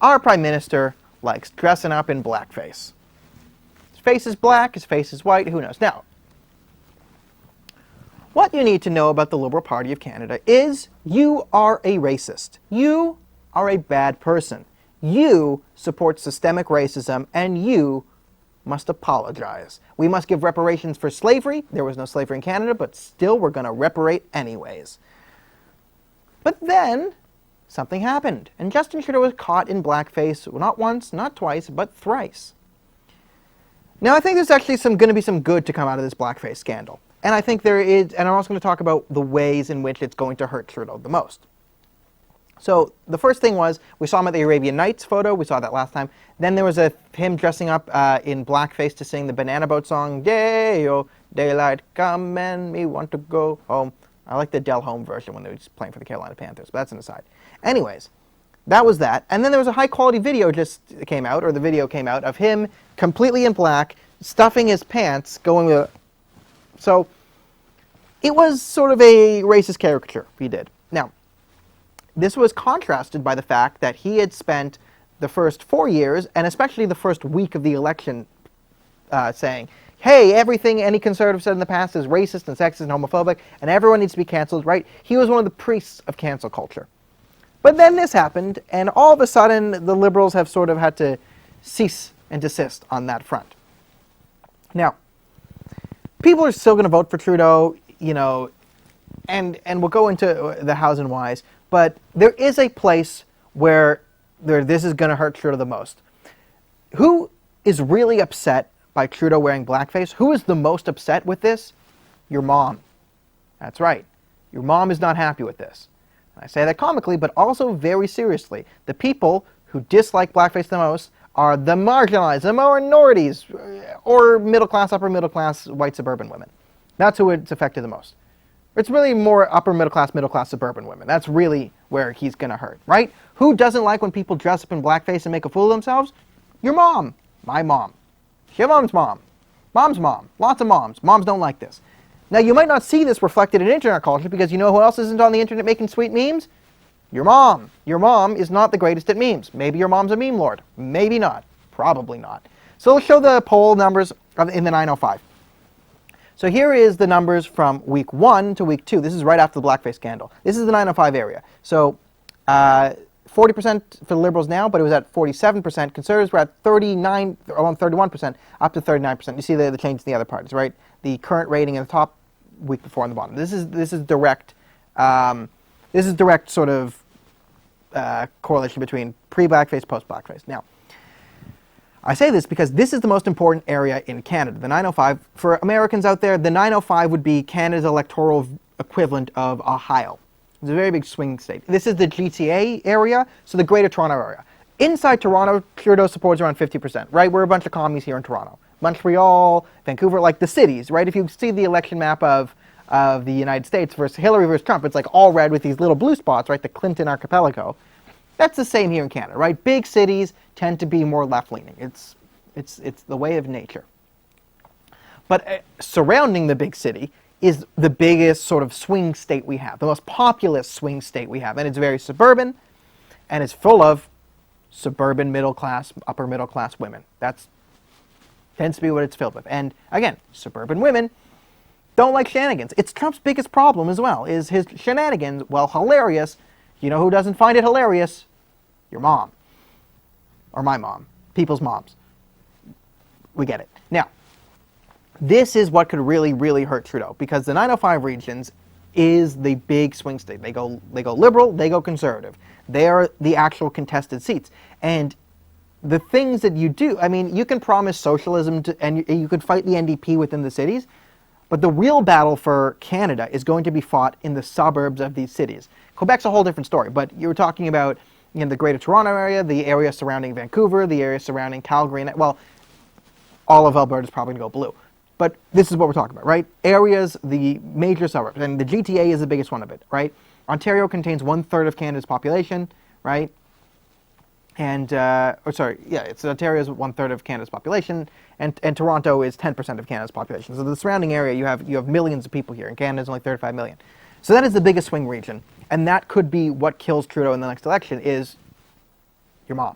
our Prime Minister likes dressing up in blackface. His face is black, his face is white, who knows? Now, what you need to know about the Liberal Party of Canada is you are a racist. You are a bad person. You support systemic racism, and you must apologize. We must give reparations for slavery. There was no slavery in Canada, but still we're going to reparate anyways. But then something happened, and Justin Trudeau was caught in blackface not once, not twice, but thrice. Now, I think there's actually going to be some good to come out of this blackface scandal. And I think there is, and I'm also going to talk about the ways in which it's going to hurt Trudeau the most. So the first thing was, we saw him at the Arabian Nights photo, we saw that last time. Then there was him dressing up in blackface to sing the Banana Boat song, Day-o, daylight come and me want to go home. I like the Del Home version when they were just playing for the Carolina Panthers, but that's an aside. Anyways, that was that. And then there was a high-quality video just came out, or the video came out, of him completely in black, stuffing his pants, going with... So, it was sort of a racist caricature he did. Now, this was contrasted by the fact that he had spent the first 4 years, and especially the first week of the election, saying, hey, everything any conservative said in the past is racist and sexist and homophobic, and everyone needs to be canceled, right? He was one of the priests of cancel culture. But then this happened, and all of a sudden, the Liberals have sort of had to cease and desist on that front. Now, people are still going to vote for Trudeau, you know, and we'll go into the hows and whys, but there is a place where this is going to hurt Trudeau the most. Who is really upset by Trudeau wearing blackface? Who is the most upset with this? Your mom. That's right. Your mom is not happy with this. And I say that comically, but also very seriously. The people who dislike blackface the most are the marginalized, the minorities, or middle class, upper middle class, white suburban women. That's who it's affected the most. It's really more upper middle class, suburban women. That's really where he's going to hurt, right? Who doesn't like when people dress up in blackface and make a fool of themselves? Your mom. My mom. Siobhan's mom. Mom's mom. Lots of moms. Moms don't like this. Now, you might not see this reflected in internet culture because you know who else isn't on the internet making sweet memes? Your mom. Your mom is not the greatest at memes. Maybe your mom's a meme lord. Maybe not. Probably not. So let's show the poll numbers in the 905. So here is the numbers from week 1 to week 2. This is right after the Blackface Scandal. This is the 905 area. So 40% for the Liberals now, but it was at 47%. Conservatives were at 39, around 31%, up to 39%. You see the change in the other parties, right? The current rating in the top, week before on the bottom. This is direct. This is direct sort of correlation between pre-blackface, post-blackface. Now, I say this because this is the most important area in Canada. The 905, for Americans out there, the 905 would be Canada's electoral equivalent of Ohio. It's a very big swing state. This is the GTA area, so the Greater Toronto area. Inside Toronto, Trudeau supports around 50%, right? We're a bunch of commies here in Toronto. Montreal, Vancouver, like the cities, right? If you see the election map of the United States versus Hillary versus Trump, it's like all red with these little blue spots, right? The Clinton archipelago. That's the same here in Canada, right? Big cities tend to be more left-leaning. It's the way of nature. But surrounding the big city is the biggest sort of swing state we have, the most populous swing state we have. And it's very suburban, and it's full of suburban middle-class, upper-middle-class women. That tends to be what it's filled with. And again, suburban women don't like shenanigans. It's Trump's biggest problem as well, is his shenanigans, while hilarious. You know who doesn't find it hilarious? Your mom. Or my mom. People's moms. We get it. Now, this is what could really, really hurt Trudeau, because the 905 regions is the big swing state. They go liberal, they go conservative. They are the actual contested seats. And the things that you do, I mean, you can promise socialism and you could fight the NDP within the cities, but the real battle for Canada is going to be fought in the suburbs of these cities. Quebec's a whole different story, but you're talking about, you know, the Greater Toronto area, the area surrounding Vancouver, the area surrounding Calgary, and, well, all of Alberta is probably going to go blue. But this is what we're talking about, right? Areas, the major suburbs, and the GTA is the biggest one of it, right? Ontario contains 1/3 of Canada's population, right? And, Ontario is 1/3 of Canada's population, and Toronto is 10% of Canada's population. So the surrounding area, you have millions of people here, and Canada's only 35 million. So that is the biggest swing region, and that could be what kills Trudeau in the next election, is your mom.